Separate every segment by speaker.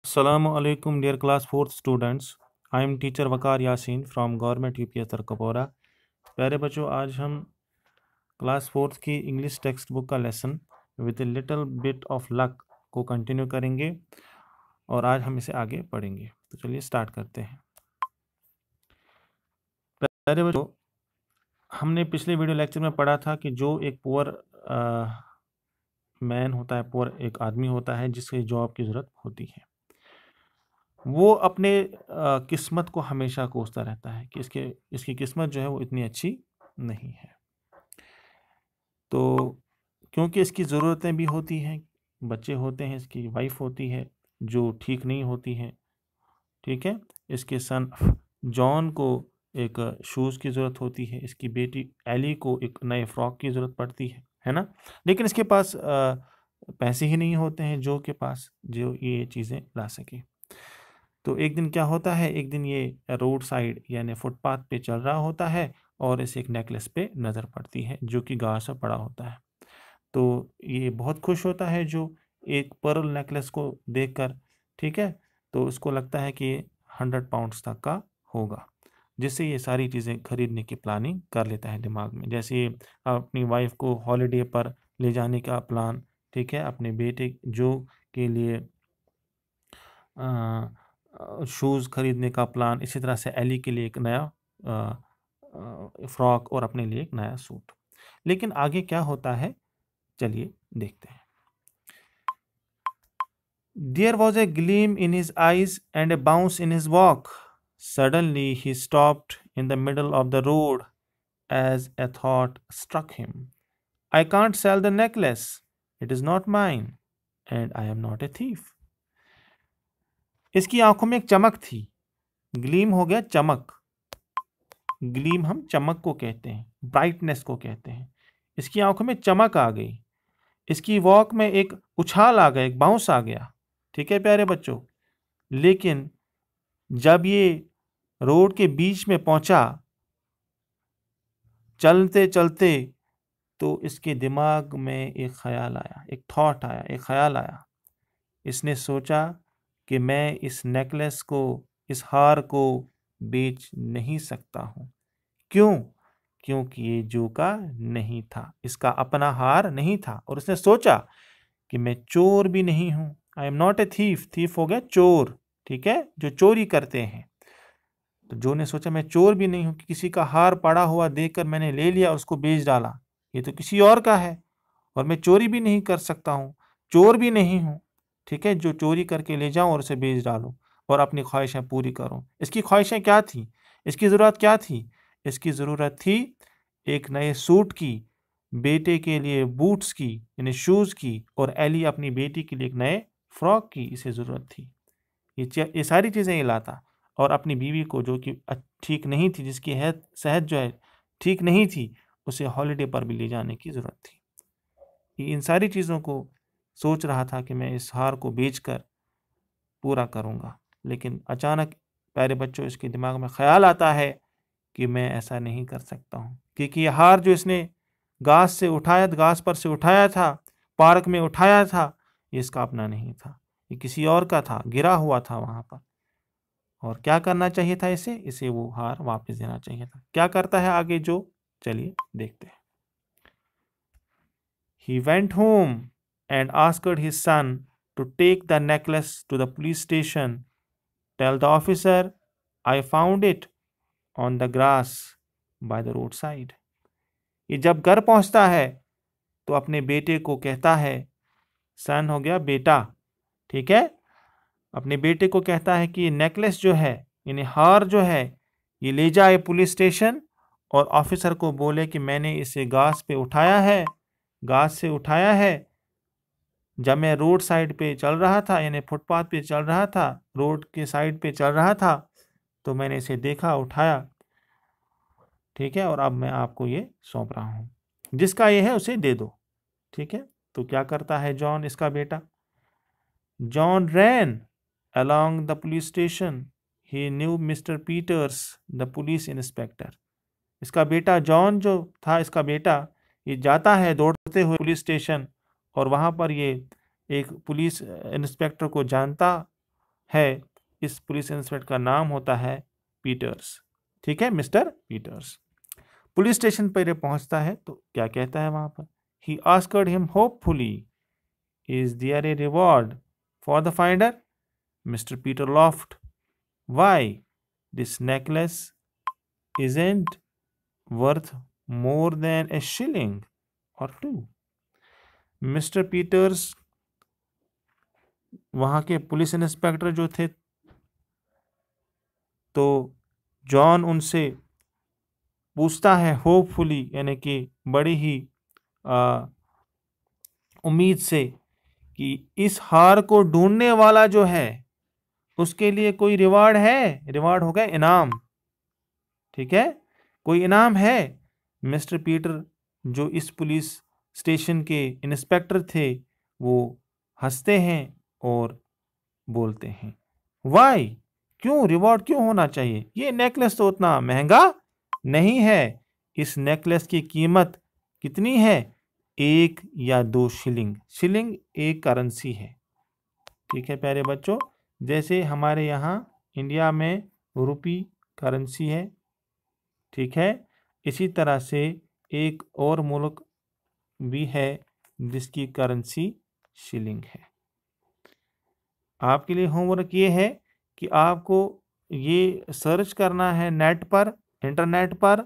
Speaker 1: Assalamu alaikum dear class 4th students. I am teacher Waqar Yasin from government UPS Tarakpora. प्यारे बच्चों, आज हम क्लास 4th की इंग्लिश टेक्स्ट बुक का lesson with a little bit of luck को continue करेंगे और आज हम इसे आगे पढ़ेंगे। तो चलिए स्टार्ट करते हैं। प्यारे बच्चों, हमने पिछले वीडियो लेक्चर में पढ़ा था कि जो एक पुअर मैन होता है, पुअर एक आदमी होता है जिसके जॉब की ज़रूरत होती है, वो अपने किस्मत को हमेशा कोसता रहता है कि इसकी किस्मत जो है वो इतनी अच्छी नहीं है। तो क्योंकि इसकी ज़रूरतें भी होती हैं, बच्चे होते हैं, इसकी वाइफ होती है जो ठीक नहीं होती है, ठीक है। इसके सन जॉन को एक शूज़ की ज़रूरत होती है, इसकी बेटी एली को एक नए फ्रॉक की ज़रूरत पड़ती है ना। लेकिन इसके पास पैसे ही नहीं होते हैं जो के पास जो ये चीज़ें ला सके। तो एक दिन क्या होता है, एक दिन ये रोड साइड यानी फुटपाथ पे चल रहा होता है और इसे एक नेकलेस पे नज़र पड़ती है जो कि घास पर पड़ा होता है। तो ये बहुत खुश होता है जो एक पर्ल नेकलेस को देखकर, ठीक है। तो उसको लगता है कि 100 पाउंड्स तक का होगा, जिससे ये सारी चीज़ें खरीदने की प्लानिंग कर लेता है दिमाग में। जैसे अपनी वाइफ को हॉलीडे पर ले जाने का प्लान, ठीक है, अपने बेटे जो के लिए शूज़ खरीदने का प्लान, इसी तरह से एली के लिए एक नया फ्रॉक और अपने लिए एक नया सूट। लेकिन आगे क्या होता है, चलिए देखते हैं। There was a gleam in his eyes and a bounce in his walk. Suddenly he stopped in the middle of the road as a thought struck him. I can't sell the necklace. It is not mine and I am not a thief. इसकी आंखों में एक चमक थी। Gleam हो गया चमक। Gleam हम चमक को कहते हैं, ब्राइटनेस को कहते हैं। इसकी आंखों में चमक आ गई, इसकी वॉक में एक उछाल आ गया, एक बाउंस आ गया, ठीक है प्यारे बच्चों। लेकिन जब ये रोड के बीच में पहुंचा चलते चलते, तो इसके दिमाग में एक ख्याल आया, एक थॉट आया, एक ख्याल आया। इसने सोचा कि मैं इस नेकलेस को, इस हार को बेच नहीं सकता हूँ। क्यों? क्योंकि ये जो का नहीं था, इसका अपना हार नहीं था। और उसने सोचा कि मैं चोर भी नहीं हूँ। I am not a thief. Thief हो गया चोर, ठीक है, जो चोरी करते हैं। तो जो ने सोचा मैं चोर भी नहीं हूँ कि किसी का हार पड़ा हुआ देखकर मैंने ले लिया और उसको बेच डाला, ये तो किसी और का है। और मैं चोरी भी नहीं कर सकता हूँ, चोर भी नहीं हूँ, ठीक है, जो चोरी करके ले जाऊँ और उसे बेच डालूँ और अपनी ख्वाहिशें पूरी करूँ। इसकी ख्वाहिशें क्या थी, इसकी ज़रूरत क्या थी? इसकी ज़रूरत थी एक नए सूट की, बेटे के लिए बूट्स की यानी शूज़ की, और एली अपनी बेटी के लिए एक नए फ्रॉक की इसे ज़रूरत थी। ये सारी चीज़ें ये लाता, और अपनी बीवी को जो कि ठीक नहीं थी, जिसकी सेहत जो है ठीक नहीं थी, उसे हॉलीडे पर भी ले जाने की ज़रूरत थी। ये इन सारी चीज़ों को सोच रहा था कि मैं इस हार को बेचकर पूरा करूँगा। लेकिन अचानक प्यारे बच्चों इसके दिमाग में ख्याल आता है कि मैं ऐसा नहीं कर सकता हूँ, क्योंकि ये हार जो इसने घास पर से उठाया था, पार्क में उठाया था, ये इसका अपना नहीं था, ये किसी और का था, गिरा हुआ था वहाँ पर। और क्या करना चाहिए था इसे वो हार वापस देना चाहिए था। क्या करता है आगे जो, चलिए देखते हैं। He went home and asked his son to take the necklace to the police station. Tell the officer I found it on the grass by the roadside. ये जब घर पहुंचता है तो अपने बेटे को कहता है, सन हो गया बेटा, ठीक है, अपने बेटे को कहता है कि ये नेकलेस जो है यानी हार जो है ये ले जाए पुलिस स्टेशन और ऑफिसर को बोले कि मैंने इसे घास पे उठाया है, घास से उठाया है, जब मैं रोड साइड पे चल रहा था यानी फुटपाथ पे चल रहा था, रोड के साइड पे चल रहा था, तो मैंने इसे देखा, उठाया, ठीक है, और अब मैं आपको ये सौंप रहा हूँ, जिसका ये है उसे दे दो, ठीक है। तो क्या करता है जॉन, इसका बेटा? John ran along the police station. He knew Mr. Peters, the police inspector. इसका बेटा जॉन जो था, इसका बेटा ये जाता है दौड़ते हुए पुलिस स्टेशन, और वहाँ पर ये एक पुलिस इंस्पेक्टर को जानता है, इस पुलिस इंस्पेक्टर का नाम होता है पीटर्स। ठीक है, मिस्टर पीटर्स। पुलिस स्टेशन पर ये पहुंचता है तो क्या कहता है वहां पर? He asked him hopefully, is there a reward for the finder? Mister Peter laughed. Why? This necklace isn't worth more than a shilling or two. Mister Peters, वहां के पुलिस इंस्पेक्टर जो थे, तो जॉन उनसे पूछता है होपफुली, यानी कि बड़ी ही उम्मीद से, कि इस हार को ढूंढने वाला जो है उसके लिए कोई रिवार्ड है? रिवार्ड हो गया इनाम। ठीक है, कोई इनाम है? मिस्टर पीटर, जो इस पुलिस स्टेशन के इंस्पेक्टर थे, वो हंसते हैं और बोलते हैं, वाई, क्यों? रिवॉर्ड क्यों होना चाहिए? ये नेकलेस तो उतना महंगा नहीं है। इस नेकलेस की कीमत कितनी है? 1 या 2 शिलिंग। शिलिंग एक करेंसी है। ठीक है प्यारे बच्चों, जैसे हमारे यहाँ इंडिया में रुपी करेंसी है, ठीक है, इसी तरह से एक और मुल्क भी है जिसकी करेंसी शिलिंग है। आपके लिए होमवर्क ये है कि आपको ये सर्च करना है नेट पर, इंटरनेट पर,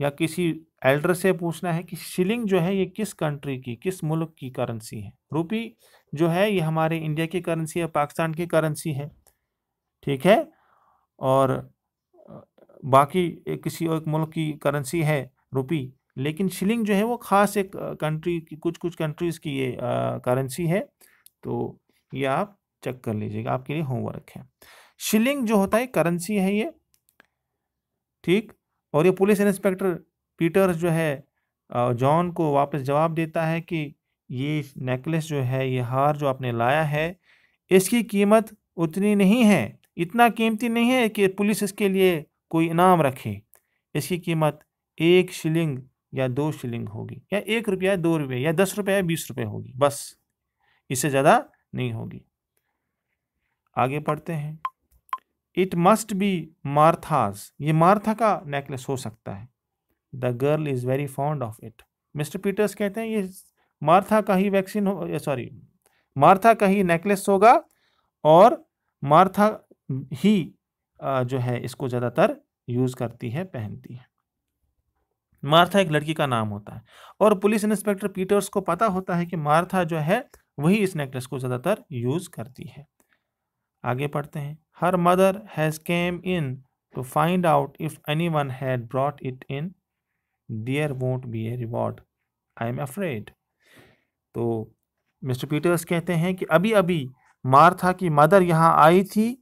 Speaker 1: या किसी एल्डर से पूछना है कि शिलिंग जो है ये किस कंट्री की, किस मुल्क की करेंसी है। रुपी जो है ये हमारे इंडिया की करेंसी है, पाकिस्तान की करेंसी है। ठीक है, और बाकी किसी और मुल्क की करेंसी है रुपी, लेकिन शिलिंग जो है वो ख़ास एक कंट्री की, कुछ कुछ कंट्रीज़ की ये करेंसी है। तो ये आप चेक कर लीजिएगा, आपके लिए होमवर्क है। शिलिंग जो होता है करेंसी है ये, ठीक। और ये पुलिस इंस्पेक्टर पीटर्स जो है जॉन को वापस जवाब देता है कि ये नेकलेस जो है, ये हार जो आपने लाया है, इसकी कीमत उतनी नहीं है, इतना कीमती नहीं है कि पुलिस इसके लिए कोई इनाम रखे। इसकी कीमत 1 शिलिंग या 2 शिलिंग होगी, या 1 रुपया, 2 रुपये, या 10 रुपये या 20 रुपये होगी, बस, इससे ज़्यादा नहीं होगी। आगे पढ़ते हैं। इट मस्ट बी मार्थाज, ये मार्था का नेकलेस हो सकता है। The girl is very fond of it. Mister Peters कहते हैं ये मार्था का ही वैक्सीन हो, सॉरी, मार्था का ही नेकलेस होगा, और मार्था ही जो है इसको ज़्यादातर यूज़ करती है, पहनती है। मार्था एक लड़की का नाम होता है, और पुलिस इंस्पेक्टर पीटर्स को पता होता है कि मार्था जो है वही इस नेकलेस को ज़्यादातर यूज़ करती है। आगे पढ़ते हैं। Her mother has come in to find out if anyone had brought it in, there won't be a reward, I am afraid. तो मिस्टर पीटर्स कहते हैं कि अभी अभी मार्था की मदर यहाँ आई थी,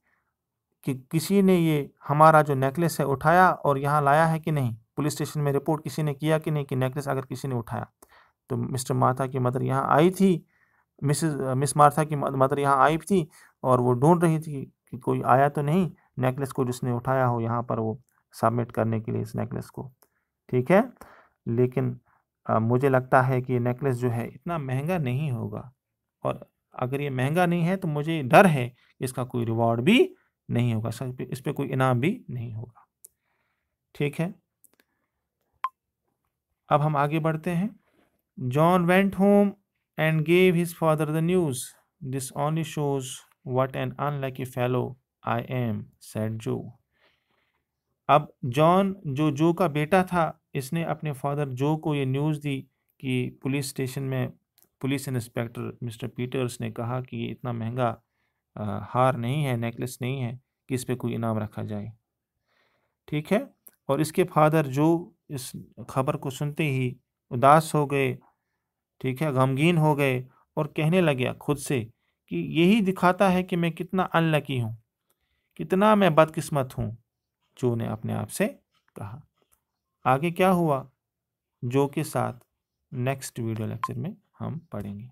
Speaker 1: कि किसी ने ये हमारा जो नेकलेस है उठाया और यहाँ लाया है कि नहीं, पुलिस स्टेशन में रिपोर्ट किसी ने किया कि नहीं कि नेकलेस अगर किसी ने उठाया। तो मिस्टर मार्था की मदर यहाँ आई थी, मिस मार्था की मदर यहाँ आई थी, और वो ढूंढ रही थी कि कोई आया तो नहीं नेकलेस को जिसने उठाया हो यहाँ पर वो सबमिट करने के लिए इस नेकलेस को। ठीक है, लेकिन मुझे लगता है कि ये नेकलेस जो है इतना महंगा नहीं होगा, और अगर ये महंगा नहीं है तो मुझे डर है इसका कोई रिवॉर्ड भी नहीं होगा, इस पे कोई इनाम भी नहीं होगा। ठीक है, अब हम आगे बढ़ते हैं। John went home and gave his father the news. This only shows what an unlucky fellow I am, said Joe. अब जॉन, जो जो का बेटा था, इसने अपने फादर जो को ये न्यूज़ दी कि पुलिस स्टेशन में पुलिस इंस्पेक्टर मिस्टर पीटर्स ने कहा कि ये इतना महंगा हार नहीं है, नेकलेस नहीं है कि इस पे कोई इनाम रखा जाए। ठीक है, और इसके फादर जो इस खबर को सुनते ही उदास हो गए, ठीक है, गमगीन हो गए, और कहने लगे खुद से कि यही दिखाता है कि मैं कितना अनलकी हूँ, कितना मैं बदकिस्मत हूँ, जो ने अपने आप से कहा। आगे क्या हुआ जो के साथ नेक्स्ट वीडियो लेक्चर में हम पढ़ेंगे।